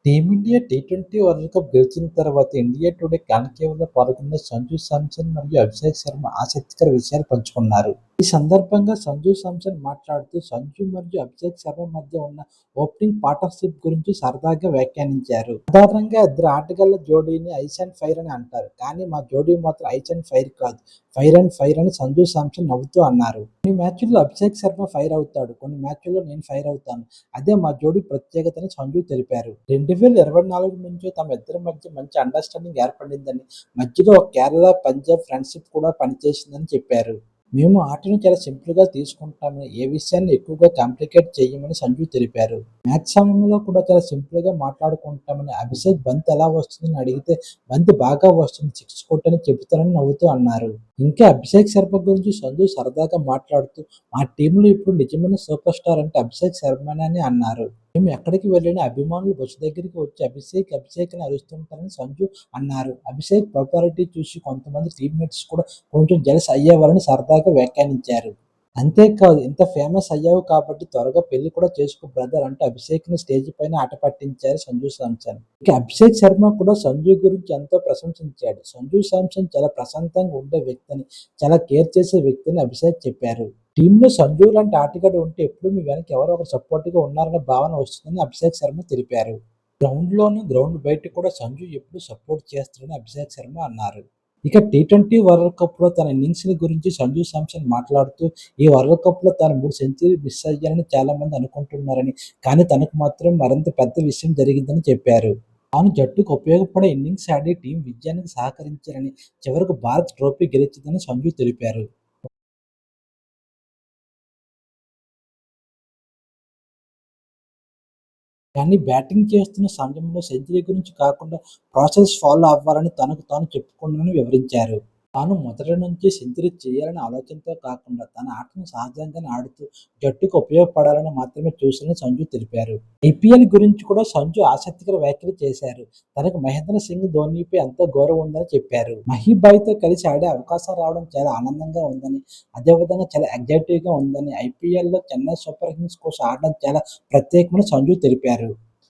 Team India T20 world cup గెలిచిన తర్వాత India today కాన్క్లేవ్‌లో పాల్గొన్న సంజు శాంసన్ మరియు అభిషేక్ శర్మ ఆసక్తికర విషయాలు పంచుకున్నారు. ఈ సందర్భంగా సంజు శాంసన్ మాట్లాడుతూ సంజు మరియు అభిషేక్ శర్మ మధ్య ఉన్న ఓపెనింగ్ పార్ట్నర్‌షిప్ గురించి సరదాగా వ్యాఖ్యానించారు. సాధారణంగా ఇద్దరు ఆటగాళ్ల జోడీని ఐస్ అండ్ ఫైర్ అని అంటారు. కానీ మా జోడీ మాత్రం ఐస్ అండ్ ఫైర్ కాదు, ఫైర్ అండ్ ఫైర్ అని సంజు శాంసన్ నవ్వుతూ అన్నారు. కొన్ని మ్యాచ్‌ల్లో అభిషేక్ శర్మ ఫైర్ అవుతాడు, కొన్ని మ్యాచ్‌ల్లో నేను ఫైర్ అవుతాను. అదే మా జోడీ ప్రత్యేకతని సంజు తెలిపారు. 2024 నుంచే తమ ఇద్దరి మధ్య మంచి అండర్‌స్టాండింగ్ ఏర్పడిందని, మధ్యలో కేరళ, పంజాబ్ ఫ్రెండ్‌షిప్ కూడా పనిచేసిందని చెప్పారు. మేము ఆటను చాలా సింపుల్‌గా తీసుకుంటామని, ఏ విషయాన్ని ఎక్కువగా కాంప్లికేట్ చెయ్యమని సంజు తెలిపారు. మ్యాచ్ సమయంలో కూడా చాలా సింపుల్‌గా మాట్లాడుకుంటామని, అభిషేక్ బంతి ఎలా వస్తుందని అడిగితే బంతి బాగా వస్తుంది, సిక్స్ కొట్టని చెబుతానని నవ్వుతూ అన్నారు. ఇంకా అభిషేక్ శర్మ గురించి సంజు సరదాగా మాట్లాడుతూ మా టీంలో ఇప్పుడు నిజమైన సూపర్ స్టార్ అంటే అభిషేక్ శర్మనే అని అన్నారు. మేము ఎక్కడికి వెళ్ళినా అభిమానులు బస్సు దగ్గరికి వచ్చి అభిషేక్ అభిషేక్ అని అరుస్తుంటారని సంజు అన్నారు. అభిషేక్ పాపులారిటీ చూసి కొంతమంది టీమ్మేట్స్ కూడా కొంచెం జెలస్ అయ్యేవారని సరదాగా వ్యాఖ్యానించారు. అంతేకాదు ఇంత ఫేమస్ అయ్యావు కాబట్టి త్వరగా పెళ్లి కూడా చేసుకో బ్రదర్ అంటూ అభిషేక్‌ని స్టేజ్ పైన ఆట పట్టించారు సంజు శాంసన్. ఇక అభిషేక్ శర్మ కూడా సంజు గురించి ఎంతో ప్రశంసించాడు. సంజు శాంసన్ చాలా ప్రశాంతంగా ఉండే వ్యక్తి, చాలా కేర్ చేసే వ్యక్తి అని అభిషేక్ చెప్పారు. టీమ్‌లో సంజు లాంటి ఆటగాడు ఉంటే ఎప్పుడూ మీ వెనక ఎవరో ఒకరు సపోర్ట్‌గా ఉన్నారనే భావన వస్తుందని అభిషేక్ శర్మ తెలిపారు. గ్రౌండ్‌లోనూ, గ్రౌండ్ బయట కూడా సంజు ఎప్పుడూ సపోర్ట్ చేస్తాడని అభిషేక్ శర్మ అన్నారు. ఇక టీ20 వరల్డ్ కప్‌లో తన ఇన్నింగ్స్‌ల గురించి సంజు శాంసన్ మాట్లాడుతూ ఈ వరల్డ్ కప్‌లో తాను 3 సెంచరీలు మిస్ అయ్యానని చాలామంది అనుకుంటున్నారని, కానీ తనకు మాత్రం మరింత పెద్ద విషయం జరిగిందని చెప్పారు. తాను జట్టుకు ఉపయోగపడే ఇన్నింగ్స్ ఆడి టీం విజయానికి సహకరించారని, చివరకు భారత్ ట్రోఫీ గెలిచిందని సంజు తెలిపారు. కానీ బ్యాటింగ్ చేస్తున్న సమయంలో సెంచరీ గురించి కాకుండా ప్రాసెస్ ఫాలో అవ్వాలని తనకు తాను చెప్పుకున్నానని వివరించారు. తాను మొదటి నుంచి సెంచరీ చేయాలనే ఆలోచనతో కాకుండా తన ఆటను సహజంగానే ఆడుతూ జట్టుకు ఉపయోగపడాలని మాత్రమే చూశానని సంజు తెలిపారు. ఐపీఎల్ గురించి కూడా సంజు ఆసక్తికర వ్యాఖ్యలు చేశారు. తనకు మహేంద్ర సింగ్ ధోనీపై ఎంతో గౌరవం ఉందని చెప్పారు. మహీబాయ్‌తో కలిసి ఆడే అవకాశం రావడం చాలా ఆనందంగా ఉందని, అదేవిధంగా చాలా ఎగ్జైటివ్‌గా ఉందని, ఐపీఎల్‌లో చెన్నై సూపర్ కింగ్స్ కోసం ఆడడం చాలా ప్రత్యేకమని సంజు తెలిపారు.